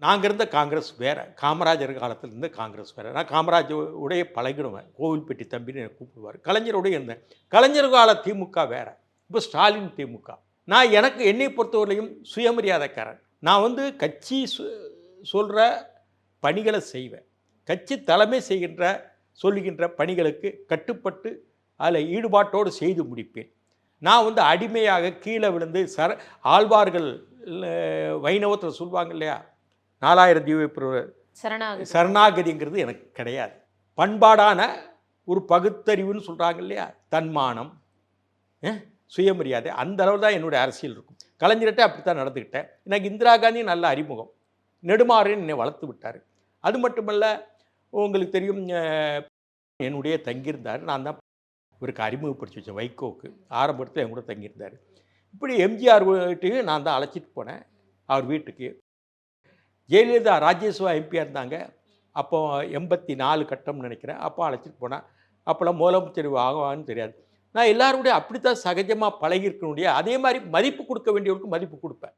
நாங்கள் இருந்த காங்கிரஸ் வேறு, காமராஜர் காலத்தில் இருந்த காங்கிரஸ் வேறு. நான் காமராஜருடைய பழகிடுவேன், கோவில்பட்டி தம்பின்னு என்னை கூப்பிடுவார். கலைஞரோடய இருந்தேன். கலைஞர் கால திமுக வேறு, இப்போ ஸ்டாலின் திமுக. நான் என்னை பொறுத்தவரையிலையும் சுயமரியாதைக்காரன். நான் கட்சி சொல்கிற பணிகளை செய்வேன். கட்சி தலைமை சொல்லுகின்ற பணிகளுக்கு கட்டுப்பட்டு அதில் ஈடுபாட்டோடு செய்து முடிப்பேன். நான் அடிமையாக கீழே விழுந்து ஆழ்வார்கள் வைணவத்தில் சொல்லுவாங்க இல்லையா, 4000 தீப சரணாகதிங்கிறது எனக்கு கிடையாது. பண்பாடான ஒரு பகுத்தறிவுன்னு சொல்கிறாங்க இல்லையா, தன்மானம், சுயமரியாதை, அந்த அளவு தான் என்னுடைய அரசியல் இருக்கும். கலைஞர்கிட்ட அப்படி தான் நடந்துக்கிட்டேன். எனக்கு இந்திரா காந்தி நல்ல அறிமுகம், நெடுமாறன் என்னை வளர்த்து விட்டார். அது மட்டுமல்ல, உங்களுக்கு தெரியும், என்னுடைய தங்கியிருந்தார். நான் தான் இவருக்கு அறிமுகப்படுத்தி வச்சேன், வைகோவுக்கு. ஆரம்பத்தில் என் கூட தங்கியிருந்தார். இப்படி எம்ஜிஆர் வீட்டுக்கு நான் தான் அழைச்சிட்டு போனேன், அவர் வீட்டுக்கு. ஜெயலலிதா ராஜ்யசபா எம்பியாக இருந்தாங்க. அப்போ 84 கட்டம்னு நினைக்கிறேன். அப்போ அழைச்சிட்டு போனேன். அப்போல்லாம் முதலமைச்சர் ஆகுவான்னு தெரியாது. நான் எல்லாரோடய அப்படித்தான் சகஜமாக பழகிருக்கணுடைய. அதே மாதிரி மதிப்பு கொடுக்க வேண்டியவருக்கு மதிப்பு கொடுப்பேன்.